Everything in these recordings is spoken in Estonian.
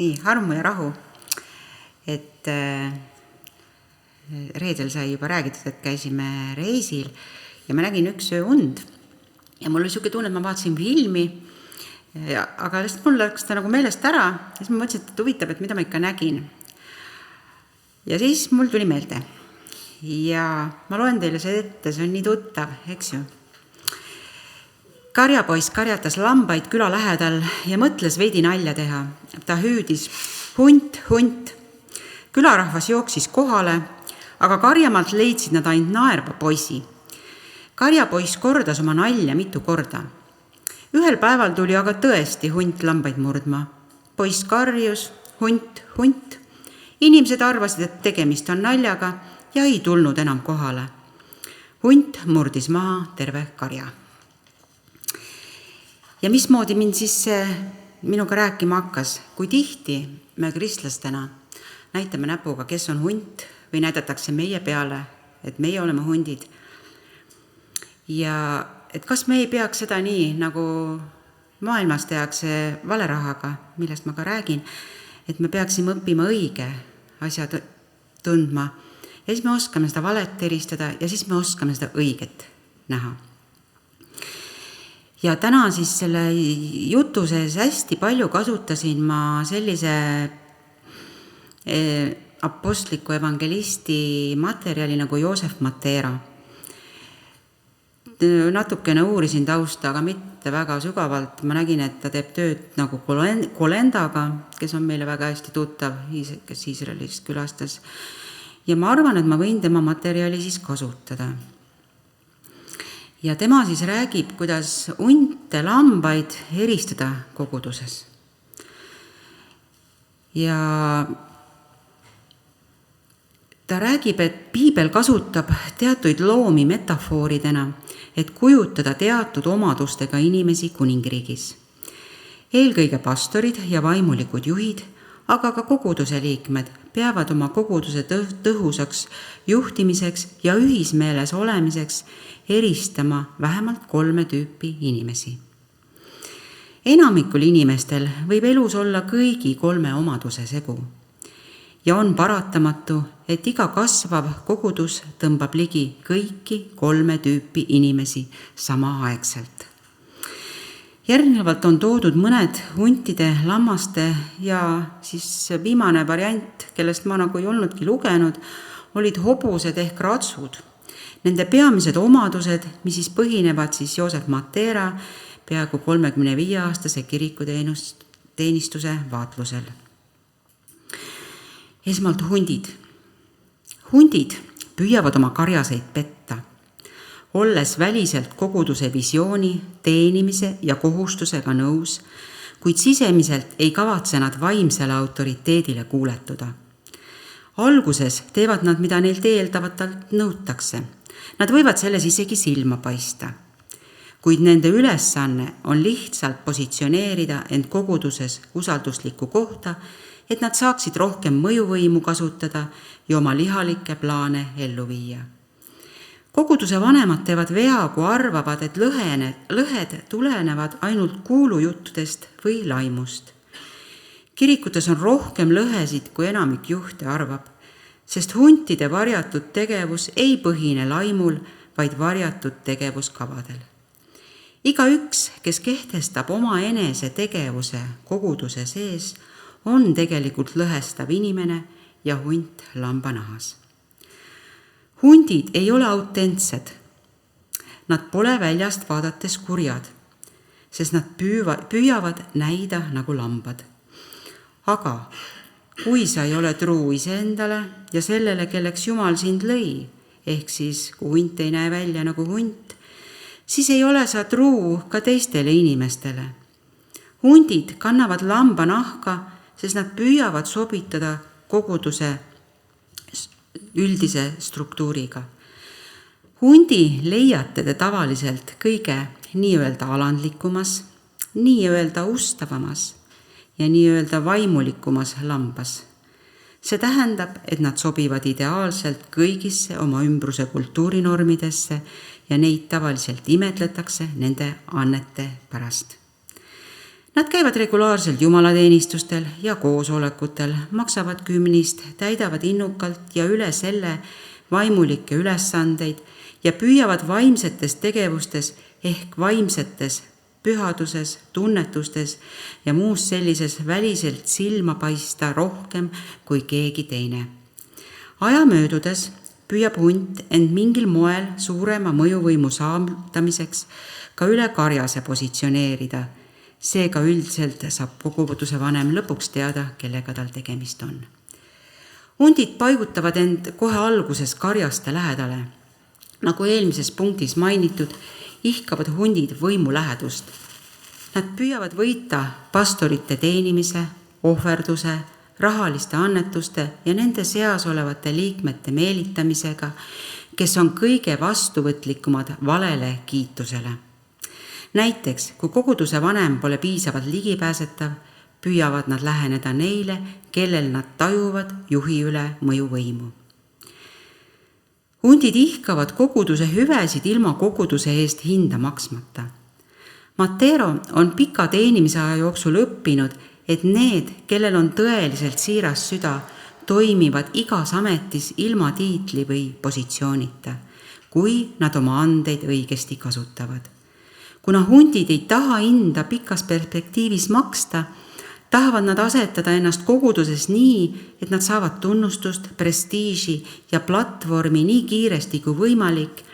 Nii, armu ja rahu. Et reedel sai juba räägitud, et käisime reisil ja ma nägin üks öö und. Ja mul oli siuke tunne, et ma vaatasin filmi, aga lihtsalt mul läks ta nagu meelest ära. Ja siis ma mõtlesin, et huvitav, et mida ma ikka nägin. Ja siis mul tuli meelde. Ja ma loen teile see ette, see on nii tuttav, eks ju. Karjapoiss karjatas lambaid küla lähedal ja mõtles veidi nalja teha. Ta hüüdis, hunt, hunt. Külarahvas jooksis kohale, aga karjamaalt leidsid nad ainult naerva poisi. Karjapoiss kordas oma nalja mitu korda. Ühel päeval tuli aga tõesti hunt lambaid murdma. Poiss karjus, hunt, hunt. Inimesed arvasid, et tegemist on naljaga ja ei tulnud enam kohale. Hunt murdis maha terve karja. Ja mismoodi mind siis minuga rääkima hakkas, kui tihti me kristlastena näitame näpuga, kes on hunt või näidatakse meie peale, et meie oleme hundid. Ja et kas me ei peaks seda nii, nagu maailmas tehakse valerahaga, millest ma ka räägin, et me peaksime õppima õige asja tundma ja siis me oskame seda valet eristada ja siis me oskame seda õiget näha. Ja täna siis selle jutu sees hästi palju kasutasin ma sellise apostliku evangelisti materjali nagu Joosef Matera. Natukene uurisin tausta, aga mitte väga sügavalt. Ma nägin, et ta teeb tööd nagu Kolendaga, kes on meile väga hästi tuttav, kes Iisraelis külastas. Ja ma arvan, et ma võin tema materjali siis kasutada. Ja tema siis räägib, kuidas hunte lambaid eristada koguduses. Ja ta räägib, et piibel kasutab teatuid loomi metafooridena, et kujutada teatud omadustega inimesi kuningriigis. Eelkõige pastorid ja vaimulikud juhid, aga ka koguduse liikmed peavad oma koguduse tõhusaks juhtimiseks ja ühismeeles olemiseks eristama vähemalt 3 tüüpi inimesi. Enamikul inimestel võib elus olla kõigi 3 omaduse segu. Ja on paratamatu, et iga kasvav kogudus tõmbab ligi kõiki 3 tüüpi inimesi samaaegselt. Järgnevalt on toodud mõned huntide, lammaste ja siis viimane variant, kellest ma nagu ei olnudki lugenud, olid hobused ehk ratsud. Nende peamised omadused, mis siis põhinevad siis Joosef Matera peaaegu 35-aastase kirikuteenistuse vaatlusel. Esmalt hundid. Hundid püüavad oma karjaseid petta, olles väliselt koguduse visiooni, teenimise ja kohustusega nõus, kuid sisemiselt ei kavatse nad vaimsele autoriteedile kuuletuda. Alguses teevad nad, mida neilt eeldavatelt nõutakse. Nad võivad selles isegi silma paista, kuid nende ülesanne on lihtsalt positsioneerida end koguduses usalduslikku kohta, et nad saaksid rohkem mõjuvõimu kasutada ja oma lihalikke plaane ellu viia. Koguduse vanemad teevad vea, kui arvavad, et lõhed tulenevad ainult kuulujuttudest või laimust. Kirikutes on rohkem lõhesid, kui enamik juhte arvab, sest huntide varjatud tegevus ei põhine laimul, vaid varjatud tegevuskavadel. Igaüks, kes kehtestab oma enese tegevuse koguduse sees, on tegelikult lõhestav inimene ja hunt lambanahas. Hundid ei ole autentsed. Nad pole väljast vaadates kurjad, sest nad püüavad näida nagu lambad. Aga kui sa ei ole truu iseendale ja sellele, kelleks Jumal sind lõi, ehk siis kui hunt ei näe välja nagu hunt, siis ei ole sa truu ka teistele inimestele. Hundid kannavad lamba nahka, sest nad püüavad sobitada koguduse üldise struktuuriga. Hundi leiate te tavaliselt kõige nii-öelda alandlikumas, nii-öelda ustavamas ja nii-öelda vaimulikumas lambas. See tähendab, et nad sobivad ideaalselt kõigisse oma ümbruse kultuurinormidesse ja neid tavaliselt imetletakse nende annete pärast. Nad käivad regulaarselt jumalateenistustel ja koosolekutel, maksavad kümnist, täidavad innukalt ja üle selle vaimulikke ülesandeid ja püüavad vaimsetes tegevustes ehk vaimsetes pühaduses, tunnetustes ja muus sellises väliselt silma paista rohkem kui keegi teine. Aja möödudes püüab hunt end mingil moel suurema mõjuvõimu saavutamiseks ka üle karjase positsioneerida. Seega üldiselt saab koguduse vanem lõpuks teada, kellega tal tegemist on. Hundid paigutavad end kohe alguses karjaste lähedale. Nagu eelmises punktis mainitud, ihkavad hundid võimu lähedust. Nad püüavad võita pastorite teenimise, ohverduse, rahaliste annetuste ja nende seas olevate liikmete meelitamisega, kes on kõige vastuvõtlikumad valele kiitusele. Näiteks, kui koguduse vanem pole piisavalt ligipääsetav, püüavad nad läheneda neile, kellel nad tajuvad juhi üle mõjuvõimu. Hundid ihkavad koguduse hüvesid ilma koguduse eest hinda maksmata. Matero on pika teenimise aja jooksul õppinud, et need, kellel on tõeliselt siiras süda, toimivad igas ametis ilma tiitli või positsioonita, kui nad oma andeid õigesti kasutavad. Kuna hundid ei taha hinda pikas perspektiivis maksta, tahavad nad asetada ennast koguduses nii, et nad saavad tunnustust, prestiiži ja platvormi nii kiiresti kui võimalik,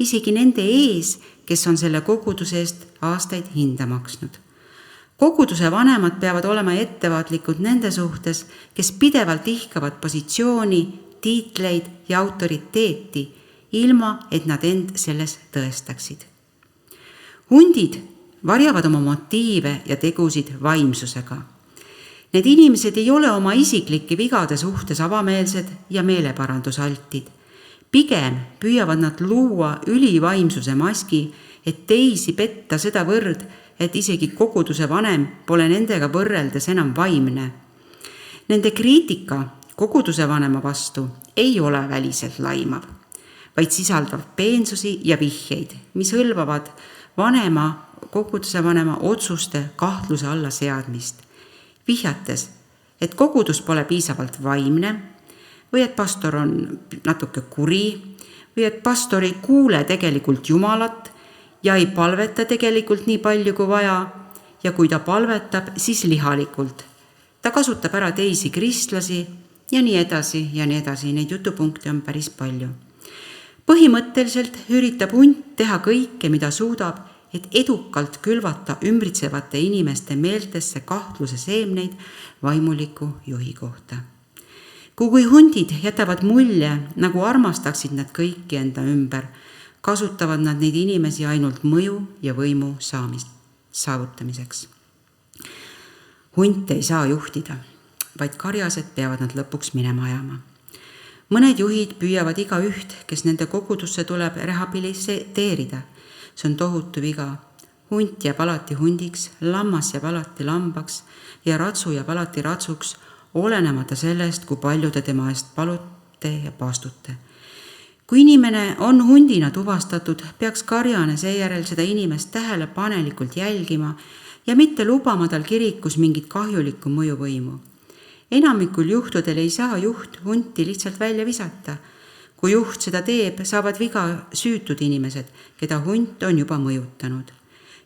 isegi nende ees, kes on selle koguduse eest aastaid hinda maksnud. Koguduse vanemad peavad olema ettevaatlikud nende suhtes, kes pidevalt ihkavad positsiooni, tiitleid ja autoriteeti, ilma et nad end selles tõestaksid. Hundid varjavad oma motiive ja tegusid vaimsusega. Need inimesed ei ole oma isiklike vigade suhtes avameelsed ja meeleparandusaltid. Pigem püüavad nad luua ülivaimsuse maski, et teisi petta sedavõrd, et isegi koguduse vanem pole nendega võrreldes enam vaimne. Nende kriitika koguduse vanema vastu ei ole väliselt laimav, vaid sisaldab peensusi ja vihjeid, mis hõlvavad koguduse vanema otsuste kahtluse alla seadmist, vihjates, et kogudus pole piisavalt vaimne või et pastor on natuke kuri või et pastor ei kuule tegelikult Jumalat ja ei palveta tegelikult nii palju kui vaja ja kui ta palvetab, siis lihalikult. Ta kasutab ära teisi kristlasi ja nii edasi ja nii edasi, neid jutupunkte on päris palju. Põhimõtteliselt üritab hunt teha kõike, mida suudab, et edukalt külvata ümbritsevate inimeste meeltesse kahtluse seemneid vaimuliku juhi kohta. Kui hundid jätavad mulje, nagu armastaksid nad kõiki enda ümber, kasutavad nad neid inimesi ainult mõju ja võimu saavutamiseks. Hunt ei saa juhtida, vaid karjased peavad nad lõpuks minema ajama. Mõned juhid püüavad igaüht, kes nende kogudusse tuleb, rehabiliteerida. See on tohutu viga. Hunt jääb alati hundiks, lammas jääb alati lambaks ja ratsu jääb alati ratsuks, olenemata sellest, kui palju te tema eest palute ja paastute. Kui inimene on hundina tuvastatud, peaks karjane seejärel seda inimest tähelepanelikult jälgima ja mitte lubama tal kirikus mingit kahjulikku mõjuvõimu. Enamikul juhtudel ei saa juht hunti lihtsalt välja visata. Kui juht seda teeb, saavad viga süütud inimesed, keda hunt on juba mõjutanud.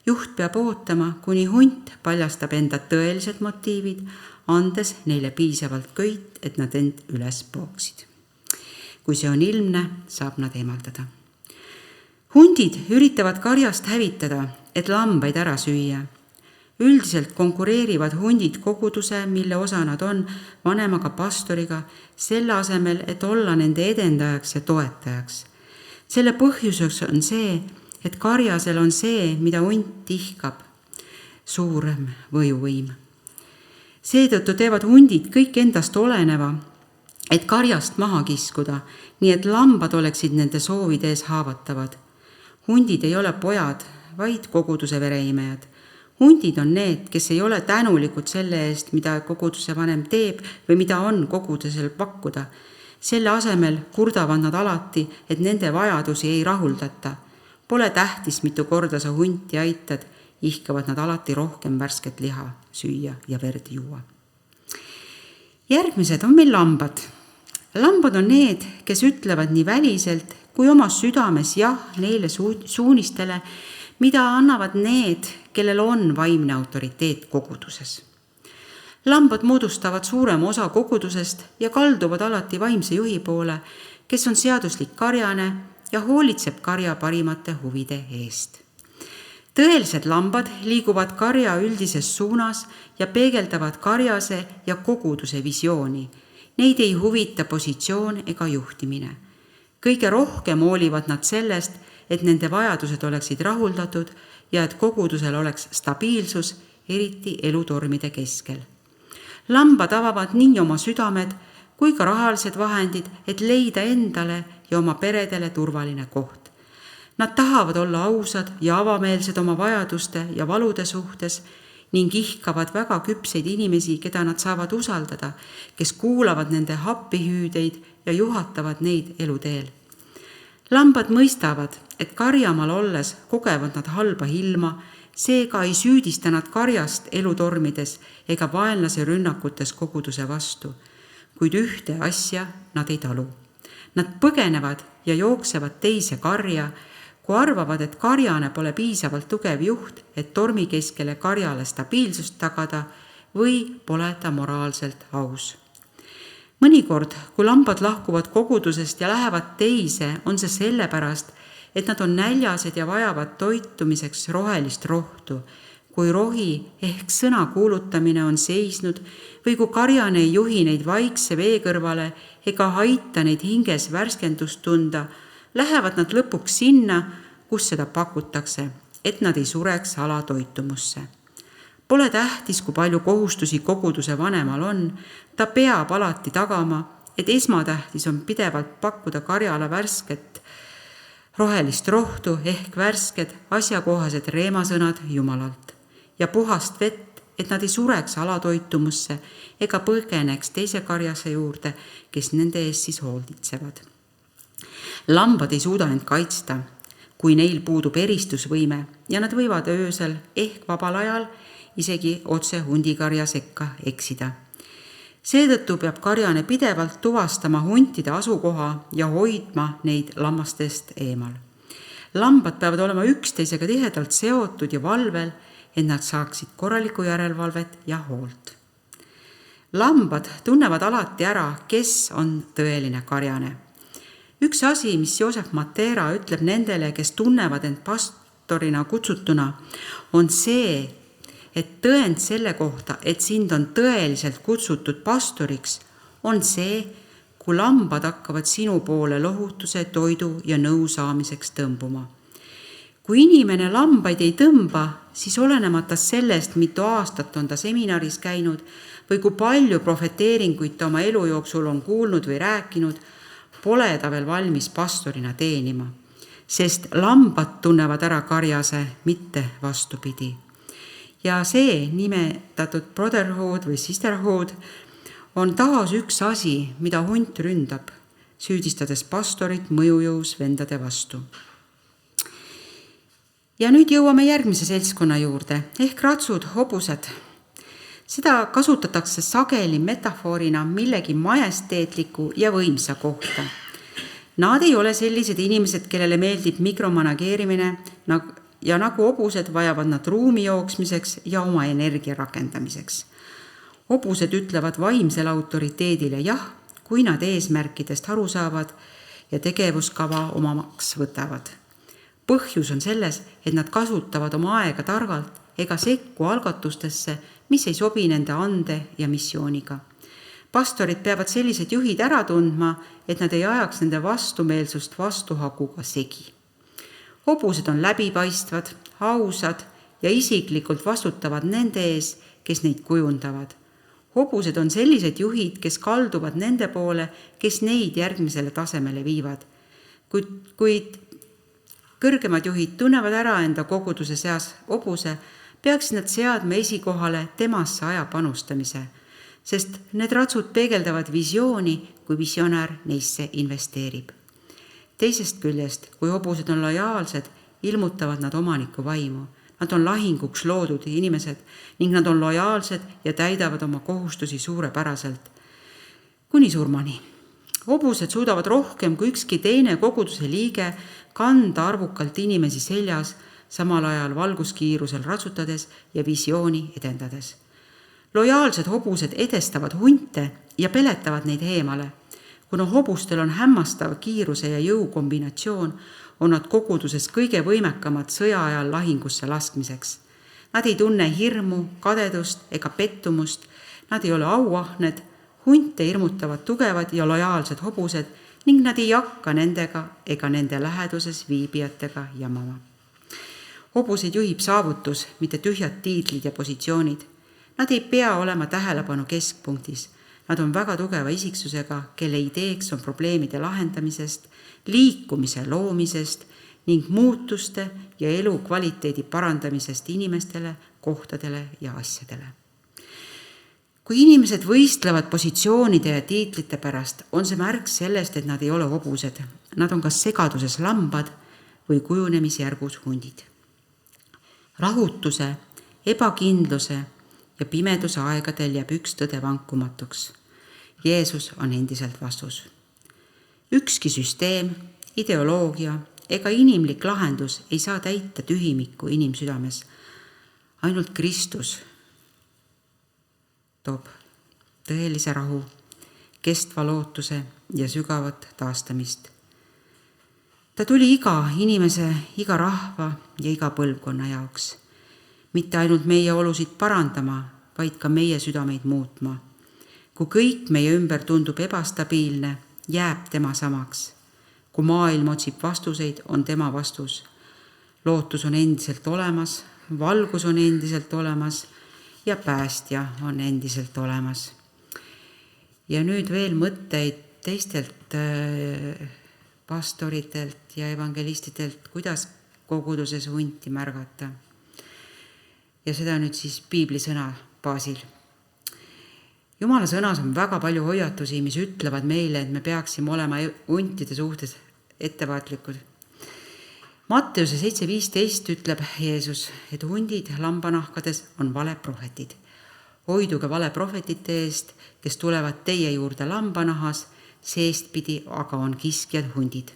Juht peab ootama, kuni hunt paljastab enda tõelised motiivid, andes neile piisavalt köit, et nad end üles pooksid. Kui see on ilmne, saab nad eemaldada. Hundid üritavad karjast hävitada, et lambaid ära süüa. Üldiselt konkureerivad hundid koguduse, mille osa nad on, vanemaga pastoriga, selle asemel, et olla nende edendajaks ja toetajaks. Selle põhjuseks on see, et karjasel on see, mida hunt ihkab, suurem mõjuvõim. Seetõttu teevad hundid kõik endast oleneva, et karjast maha kiskuda, nii et lambad oleksid nende soovide ees haavatavad. Hundid ei ole pojad, vaid koguduse vereimejad. Hundid on need, kes ei ole tänulikud selle eest, mida koguduse vanem teeb või mida on kogudusel pakkuda. Selle asemel kurdavad nad alati, et nende vajadusi ei rahuldata. Pole tähtis, mitu korda sa hunti aitad, ihkavad nad alati rohkem värsket liha süüa ja verd juua. Järgmised on meil lambad. Lambad on need, kes ütlevad nii väliselt kui oma südames jah neile suunistele, mida annavad need, kellel on vaimne autoriteet koguduses. Lambad moodustavad suurema osa kogudusest ja kalduvad alati vaimse juhi poole, kes on seaduslik karjane ja hoolitseb karja parimate huvide eest. Tõelised lambad liiguvad karja üldises suunas ja peegeldavad karjase ja koguduse visiooni. Neid ei huvita positsioon ega juhtimine. Kõige rohkem hoolivad nad sellest, et nende vajadused oleksid rahuldatud ja et kogudusel oleks stabiilsus, eriti elutormide keskel. Lambad avavad nii oma südamed kui ka rahalised vahendid, et leida endale ja oma peredele turvaline koht. Nad tahavad olla ausad ja avameelsed oma vajaduste ja valude suhtes ning ihkavad väga küpseid inimesi, keda nad saavad usaldada, kes kuulavad nende happihüüdeid ja juhatavad neid eluteel. Lambad mõistavad, et karjamaal olles kogevad nad halba ilma, seega ei süüdista nad karjast elutormides ega vaenlase rünnakutes koguduse vastu, kuid ühte asja nad ei talu. Nad põgenevad ja jooksevad teise karja, kui arvavad, et karjane pole piisavalt tugev juht, et tormi keskele karjale stabiilsust tagada või pole ta moraalselt aus. Mõnikord, kui lambad lahkuvad kogudusest ja lähevad teise, on see sellepärast, et nad on näljased ja vajavad toitumiseks rohelist rohtu, kui rohi ehk sõna kuulutamine on seisnud või kui karjane ei juhi neid vaikse vee kõrvale ega aita neid hinges värskendust tunda, lähevad nad lõpuks sinna, kus seda pakutakse, et nad ei sureks alatoitumusse. Pole tähtis, kui palju kohustusi koguduse vanemal on, ta peab alati tagama, et esmatähtis on pidevalt pakkuda karjale värsket rohelist rohtu ehk värsked asjakohased reemasõnad Jumalalt ja puhast vett, et nad ei sureks alatoitumusse ega põgeneks teise karjase juurde, kes nende eest siis hoolitsevad. Lambad ei suuda end kaitsta, kui neil puudub eristusvõime ja nad võivad öösel ehk vabal ajal isegi otse hundikarja sekka eksida. Seetõttu peab karjane pidevalt tuvastama huntide asukoha ja hoidma neid lammastest eemal. Lambad peavad olema üksteisega tihedalt seotud ja valvel, et nad saaksid korralikku järelevalvet ja hoolt. Lambad tunnevad alati ära, kes on tõeline karjane. Üks asi, mis Joosep Matera ütleb nendele, kes tunnevad end pastorina kutsutuna, on see, et tõend selle kohta, et sind on tõeliselt kutsutud pastoriks, on see, kui lambad hakkavad sinu poole lohutuse, toidu ja nõu saamiseks tõmbuma. Kui inimene lambaid ei tõmba, siis olenemata sellest, mitu aastat on ta seminaris käinud või kui palju profeteeringuid ta oma elu jooksul on kuulnud või rääkinud, pole ta veel valmis pastorina teenima, sest lambad tunnevad ära karjase, mitte vastupidi. Ja see nimetatud brotherhood või sisterhood on taas üks asi, mida hunt ründab, süüdistades pastorit mõjujõus vendade vastu. Ja nüüd jõuame järgmise seltskonna juurde, ehk ratsud, hobused. Seda kasutatakse sageli metafoorina millegi majesteetliku ja võimsa kohta. Nad ei ole sellised inimesed, kellele meeldib mikromanageerimine ja nagu hobused vajavad nad ruumi jooksmiseks ja oma energia rakendamiseks. Hobused ütlevad vaimsele autoriteedile jah, kui nad eesmärkidest aru saavad ja tegevuskava omaks võtavad. Põhjus on selles, et nad kasutavad oma aega targalt ega sekku algatustesse, mis ei sobi nende ande ja missiooniga. Pastorid peavad sellised juhid ära tundma, et nad ei ajaks nende vastumeelsust vastuhakuga segi. Hobused on läbipaistvad, ausad ja isiklikult vastutavad nende ees, kes neid kujundavad. Hobused on sellised juhid, kes kalduvad nende poole, kes neid järgmisele tasemele viivad. Kuid kõrgemad juhid tunnevad ära enda koguduse seas hobuse, peaksid nad seadma esikohale temasse aja panustamise, sest need ratsud peegeldavad visiooni, kui visionär neisse investeerib. Teisest küljest, kui hobused on lojaalsed, ilmutavad nad omaniku vaimu. Nad on lahinguks loodud inimesed ning nad on lojaalsed ja täidavad oma kohustusi suurepäraselt. Kuni surmani. Hobused suudavad rohkem kui ükski teine koguduse liige kanda arvukalt inimesi seljas, samal ajal valguskiirusel ratsutades ja visiooni edendades. Lojaalsed hobused edestavad hunte ja peletavad neid eemale. Kuna hobustel on hämmastav kiiruse ja jõu kombinatsioon, on nad koguduses kõige võimekamad sõja ajal lahingusse laskmiseks. Nad ei tunne hirmu, kadedust ega pettumust, nad ei ole auahned, hunte hirmutavad tugevad ja lojaalsed hobused ning nad ei hakka nendega ega nende läheduses viibijatega jamama. Hobuseid juhib saavutus, mitte tühjad tiitlid ja positsioonid. Nad ei pea olema tähelepanu keskpunktis. Nad on väga tugeva isiksusega, kelle ideeks on probleemide lahendamisest, liikumise loomisest ning muutuste ja elukvaliteedi parandamisest inimestele, kohtadele ja asjadele. Kui inimesed võistlevad positsioonide ja tiitlite pärast, on see märk sellest, et nad ei ole hobused. Nad on kas segaduses lambad või kujunemisjärgus hundid. Rahutuse, ebakindluse ja pimeduse aegadel jääb üks tõde vankumatuks. Jeesus on endiselt vastus. Ükski süsteem, ideoloogia ega inimlik lahendus ei saa täita tühimikku inimsüdames. Ainult Kristus toob tõelise rahu, kestva lootuse ja sügavat taastamist. Ta tuli iga inimese, iga rahva ja iga põlvkonna jaoks. Mitte ainult meie olusid parandama, vaid ka meie südameid muutma. Kui kõik meie ümber tundub ebastabiilne, jääb tema samaks. Kui maailm otsib vastuseid, on tema vastus. Lootus on endiselt olemas, valgus on endiselt olemas ja päästja on endiselt olemas. Ja nüüd veel mõtteid teistelt pastoritelt ja evangelistidelt, kuidas koguduses hunti märgata. Ja seda nüüd siis piiblisõna baasil. Jumala sõnas on väga palju hoiatusi, mis ütlevad meile, et me peaksime olema huntide suhtes ettevaatlikud. Matteuse 7.15 ütleb Jeesus, et hundid lambanahkades on valeprohvetid. Hoiduge valeprohvetite eest, kes tulevad teie juurde lambanahas, seestpidi aga on kiskjad hundid.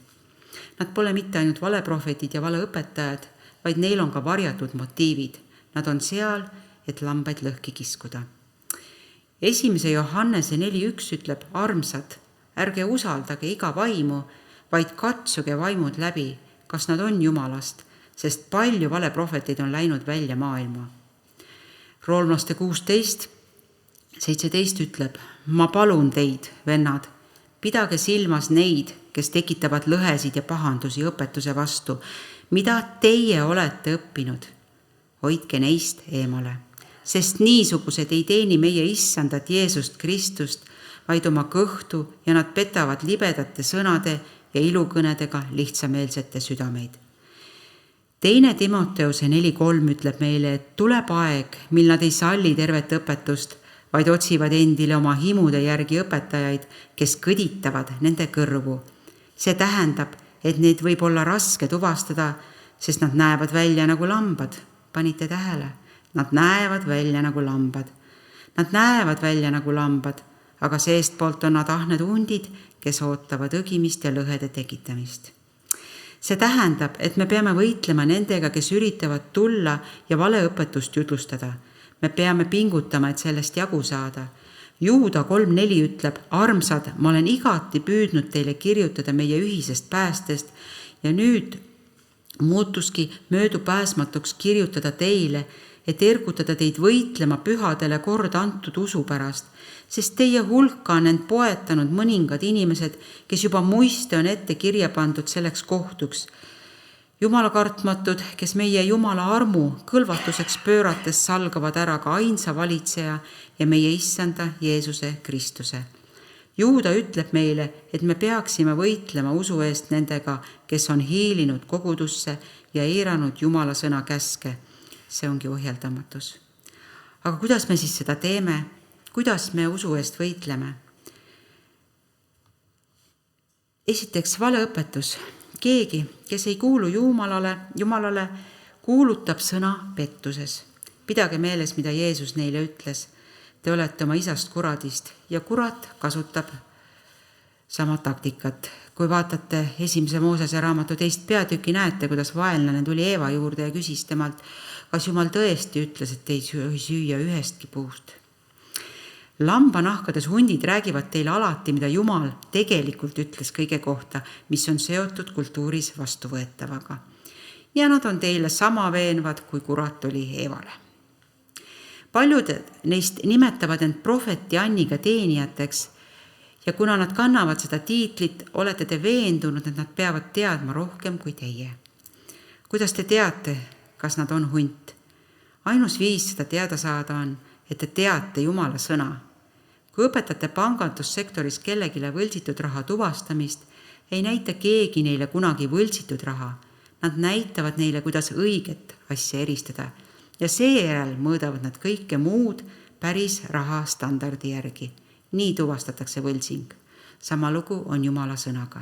Nad pole mitte ainult valeprohvetid ja valeõpetajad, vaid neil on ka varjatud motiivid. Nad on seal, et lambaid lõhki kiskuda. 1. Johannese 4.1 ütleb, armsad, ärge usaldage iga vaimu, vaid katsuge vaimud läbi, kas nad on Jumalast, sest palju valeprohveteid on läinud välja maailma. Roomlaste 16.17 ütleb, ma palun teid, vennad, pidage silmas neid, kes tekitavad lõhesid ja pahandusi õpetuse vastu, mida teie olete õppinud. Hoidke neist eemale, sest niisugused ei teeni meie issandat Jeesust Kristust, vaid oma kõhtu ja nad petavad libedate sõnade ja ilukõnedega lihtsameelsete südameid. 2. Timoteuse 4.3 ütleb meile, et tuleb aeg, mil nad ei salli tervet õpetust, vaid otsivad endile oma himude järgi õpetajaid, kes kõditavad nende kõrvu. See tähendab, et neid võib olla raske tuvastada, sest nad näevad välja nagu lambad. Panite tähele? Nad näevad välja nagu lambad. Nad näevad välja nagu lambad, aga seestpoolt on nad ahned hundid, kes ootavad õgimist ja lõhede tekitamist. See tähendab, et me peame võitlema nendega, kes üritavad tulla ja valeõpetust jutlustada. Me peame pingutama, et sellest jagu saada. Juuda 3.4 ütleb, armsad, ma olen igati püüdnud teile kirjutada meie ühisest päästest ja nüüd muutuski möödupääsmatuks kirjutada teile, et ergutada teid võitlema pühadele kord antud usu pärast, sest teie hulka on end poetanud mõningad inimesed, kes juba muiste on ette kirja pandud selleks kohtuks. Jumala kartmatud, kes meie Jumala armu kõlvatuseks pöörates salgavad ära ka ainsa valitseja ja meie issanda Jeesuse Kristuse. Juuda ütleb meile, et me peaksime võitlema usu eest nendega, kes on hiilinud kogudusse ja eiranud Jumala sõna käske. See ongi ohjeldamatus. Aga kuidas me siis seda teeme? Kuidas me usu eest võitleme? Esiteks valeõpetus. Keegi, kes ei kuulu Jumalale, kuulutab sõna pettuses. Pidage meeles, mida Jeesus neile ütles. Te olete oma isast kuradist ja kurat kasutab sama taktikat. Kui vaatate 1. Moosese raamatu 2. peatüki, näete, kuidas vaenlane tuli Eeva juurde ja küsis temalt, kas Jumal tõesti ütles, et ei süüa ühestki puust. Lambanahkades hundid räägivad teile alati, mida Jumal tegelikult ütles kõige kohta, mis on seotud kultuuris vastuvõetavaga. Ja nad on teile sama veenvad, kui kurat oli Eevale. Paljud neist nimetavad end prohveti Anniga teenijateks ja kuna nad kannavad seda tiitlit, olete te veendunud, et nad peavad teadma rohkem kui teie. Kuidas te teate, kas nad on hunt? Ainus viis seda teada saada on, et te teate Jumala sõna. Kui õpetate pangandussektoris kellegile võltsitud raha tuvastamist, ei näita keegi neile kunagi võltsitud raha. Nad näitavad neile, kuidas õiget asja eristada ja seejärel mõõdavad nad kõike muud päris raha standardi järgi. Nii tuvastatakse võltsing. Sama lugu on Jumala sõnaga.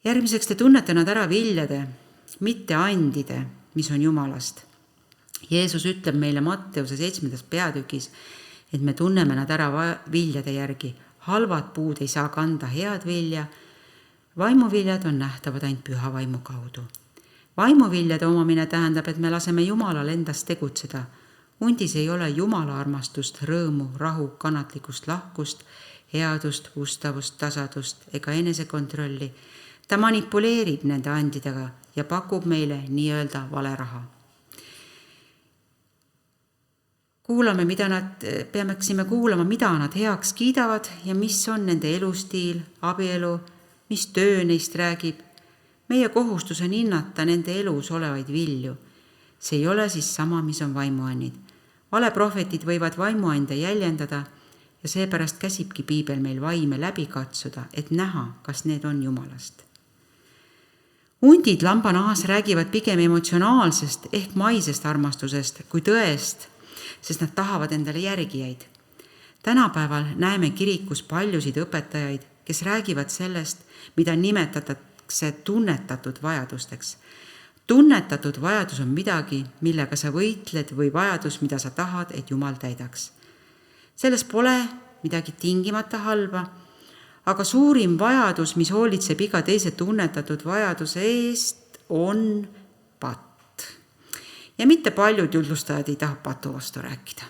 Järgmiseks te tunnete nad ära viljade, mitte andide, mis on Jumalast. Jeesus ütleb meile Matteuse 7. peatükis, et me tunneme nad ära viljade järgi. Halvad puud ei saa kanda head vilja. Vaimuviljad on nähtavad ainult püha vaimu kaudu. Vaimuviljade omamine tähendab, et me laseme Jumalal endast tegutseda. Hundis ei ole Jumala armastust, rõõmu, rahu, kannatlikust, lahkust, headust, ustavust, tasadust ega enesekontrolli. Ta manipuleerib nende andidega ja pakub meile nii-öelda vale raha. Peaksime kuulama, mida nad heaks kiidavad ja mis on nende elustiil, abielu, mis töö neist räägib. Meie kohustus on hinnata nende elus olevaid vilju. See ei ole siis sama, mis on vaimuannid. Valeprohvetid võivad vaimuande jäljendada ja seepärast käsibki Piibel meil vaime läbi katsuda, et näha, kas need on Jumalast. Hundid lambanahas räägivad pigem emotsionaalsest ehk maisest armastusest kui tõest, sest nad tahavad endale järgijaid. Tänapäeval näeme kirikus paljusid õpetajaid, kes räägivad sellest, mida nimetatakse tunnetatud vajadusteks. Tunnetatud vajadus on midagi, millega sa võitled või vajadus, mida sa tahad, et Jumal täidaks. Selles pole midagi tingimata halba, aga suurim vajadus, mis hoolitseb iga teise tunnetatud vajaduse eest, on patt. Ja mitte paljud jutlustajad ei taha patu vastu rääkida.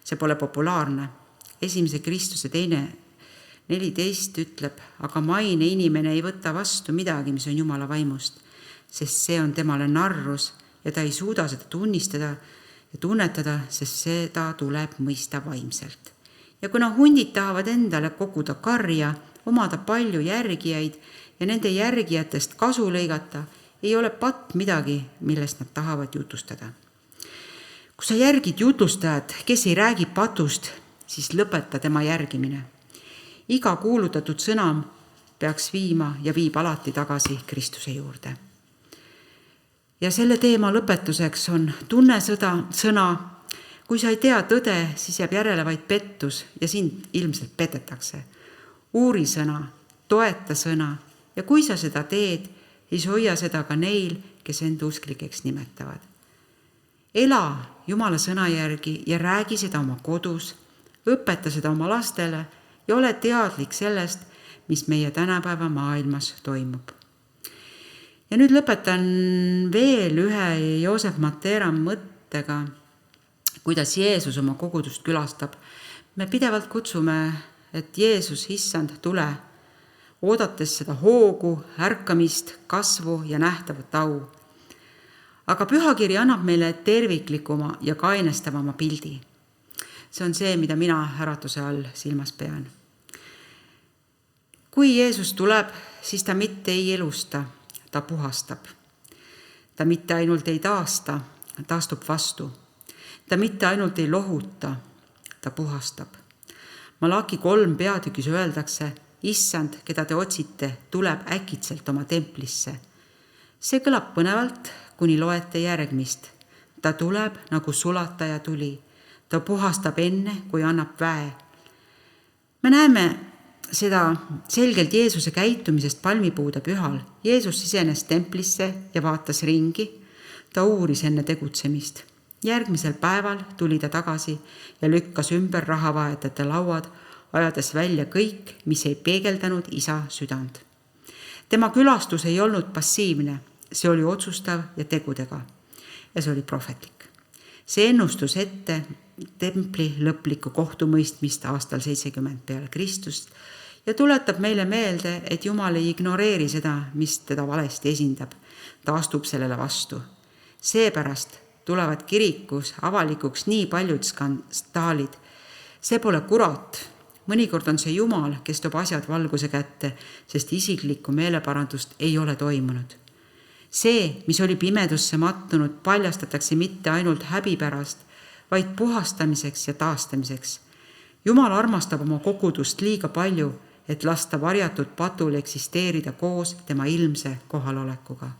See pole populaarne. 1. Kristuse 2.14 ütleb, aga maine inimene ei võta vastu midagi, mis on Jumala vaimust, sest see on temale narrus ja ta ei suuda seda tunnistada ja tunnetada, sest seda tuleb mõista vaimselt. Ja kuna hundid tahavad endale koguda karja, omada palju järgijaid ja nende järgijatest kasu lõigata, ei ole patt midagi, millest nad tahavad jutustada. Kui sa järgid jutlustajat, kes ei räägi patust, siis lõpeta tema järgimine. Iga kuulutatud sõna peaks viima ja viib alati tagasi Kristuse juurde. Ja selle teema lõpetuseks on tunnesõna. Kui sa ei tea tõde, siis jääb järele vaid pettus ja sind ilmselt petetakse. Uuri sõna, toeta sõna ja kui sa seda teed, siis hoia seda ka neil, kes end usklikeks nimetavad. Ela Jumala sõna järgi ja räägi seda oma kodus, õpeta seda oma lastele ja ole teadlik sellest, mis meie tänapäeva maailmas toimub. Ja nüüd lõpetan veel ühe Joosep Matera mõttega, kuidas Jeesus oma kogudust külastab. Me pidevalt kutsume, et Jeesus, issand, tule, oodates seda hoogu, ärkamist, kasvu ja nähtavat au. Aga pühakiri annab meile terviklikuma ja kainestavama pildi. See on see, mida mina äratuse all silmas pean. Kui Jeesus tuleb, siis ta mitte ei elusta, ta puhastab. Ta mitte ainult ei taasta, ta astub vastu. Ta mitte ainult ei lohuta, ta puhastab. Malaki 3 peatükis öeldakse, issand, keda te otsite, tuleb äkitselt oma templisse. See kõlab põnevalt, kuni loete järgmist. Ta tuleb nagu sulataja tuli. Ta puhastab enne, kui annab väe. Me näeme seda selgelt Jeesuse käitumisest palmipuude pühal. Jeesus sisenes templisse ja vaatas ringi. Ta uuris enne tegutsemist. Järgmisel päeval tuli ta tagasi ja lükkas ümber rahavahetajate lauad, ajades välja kõik, mis ei peegeldanud isa südant. Tema külastus ei olnud passiivne, see oli otsustav ja tegudega. Ja see oli prohvetlik. See ennustus ette templi lõplikku kohtumõistmist aastal 70 peale Kristust ja tuletab meile meelde, et Jumal ei ignoreeri seda, mis teda valesti esindab. Ta astub sellele vastu. Seepärast tulevad kirikus avalikuks nii paljud skandaalid. See pole kurat. Mõnikord on see Jumal, kes toob asjad valguse kätte, sest isiklikku meeleparandust ei ole toimunud. See, mis oli pimedusse mattunud, paljastatakse mitte ainult häbi pärast, vaid puhastamiseks ja taastamiseks. Jumal armastab oma kogudust liiga palju, et lasta varjatud patul eksisteerida koos tema ilmse kohalolekuga.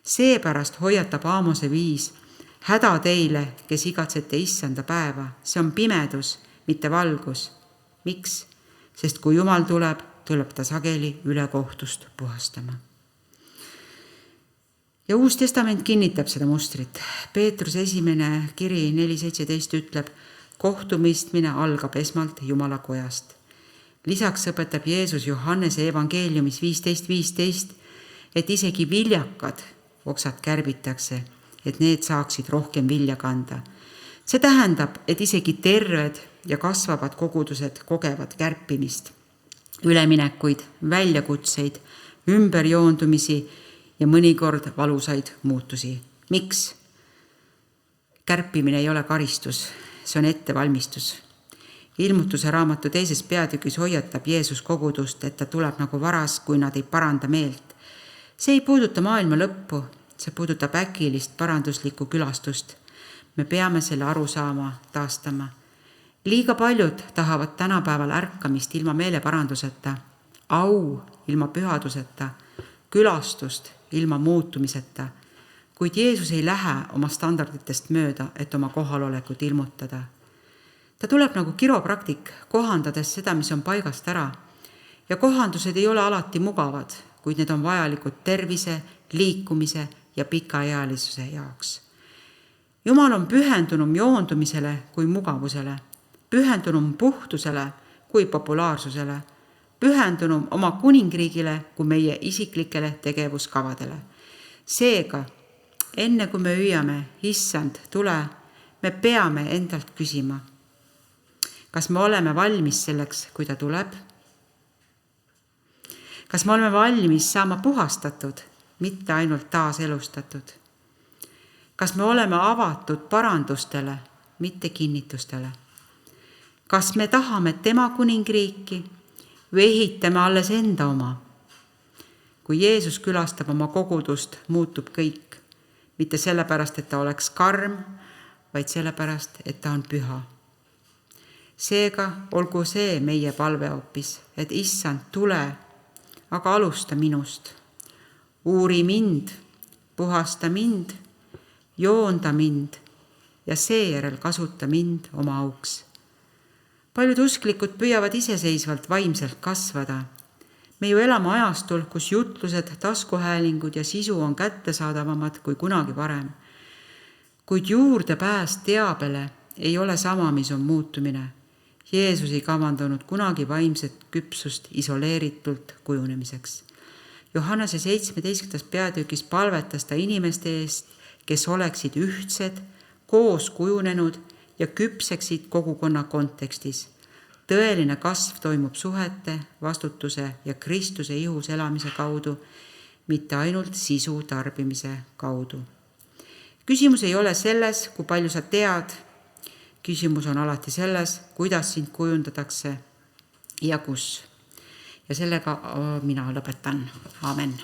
Seepärast hoiatab Aamose 5, häda teile, kes igatsete issanda päeva, see on pimedus, mitte valgus. Miks? Sest kui Jumal tuleb, tuleb ta sageli ülekohtust puhastama. Ja Uus Testament kinnitab seda mustrit. Peetruse esimene kiri 4.17 ütleb, kohtumõistmine algab esmalt Jumala kojast. Lisaks õpetab Jeesus Johannese evangeeliumis 15.15, et isegi viljakad oksad kärbitakse, et need saaksid rohkem vilja kanda. See tähendab, et isegi terved ja kasvavad kogudused kogevad kärpimist, üleminekuid, väljakutseid, ümberjoondumisi ja mõnikord valusaid muutusi. Miks? Kärpimine ei ole karistus, see on ettevalmistus. Ilmutuse raamatu 2. peatükis hoiatab Jeesus kogudust, et ta tuleb nagu varas, kui nad ei paranda meelt. See ei puuduta maailma lõppu, see puudutab äkilist paranduslikku külastust. Me peame selle aru saama, taastama. Liiga paljud tahavad tänapäeval ärkamist ilma meeleparanduseta, au ilma pühaduseta, külastust ilma muutumiseta, kuid Jeesus ei lähe oma standarditest mööda, et oma kohalolekut ilmutada. Ta tuleb nagu kiropraktik, kohandades seda, mis on paigast ära. Ja kohandused ei ole alati mugavad, kuid need on vajalikud tervise, liikumise ja pikaealisuse jaoks. Jumal on pühendunum joondumisele kui mugavusele, pühendunum puhtusele kui populaarsusele, pühendunum oma kuningriigile kui meie isiklikele tegevuskavadele. Seega, enne kui me hüüame, issand, tule, me peame endalt küsima, kas me oleme valmis selleks, kui ta tuleb? Kas me oleme valmis saama puhastatud, mitte ainult taaselustatud? Kas me oleme avatud parandustele, mitte kinnitustele? Kas me tahame tema kuningriiki või ehitame alles enda oma? Kui Jeesus külastab oma kogudust, muutub kõik. Mitte sellepärast, et ta oleks karm, vaid sellepärast, et ta on püha. Seega olgu see meie palve hoopis, et issand, tule, aga alusta minust. Uuri mind, puhasta mind, joonda mind ja seejärel kasuta mind oma auks. Paljud usklikud püüavad iseseisvalt vaimselt kasvada. Me ju elame ajastul, kus jutlused, taskuhäälingud ja sisu on kättesaadavamad kui kunagi varem. Kuid juurdepääs teabele ei ole sama, mis on muutumine. Jeesus ei kavandanud kunagi vaimset küpsust isoleeritult kujunemiseks. Johannese 17. peatükis palvetas ta inimeste eest, kes oleksid ühtsed, koos kujunenud ja küpseksid kogukonna kontekstis. Tõeline kasv toimub suhete, vastutuse ja Kristuse ihus elamise kaudu, mitte ainult sisu tarbimise kaudu. Küsimus ei ole selles, kui palju sa tead. Küsimus on alati selles, kuidas sind kujundatakse ja kus. Ja sellega mina lõpetan. Amen.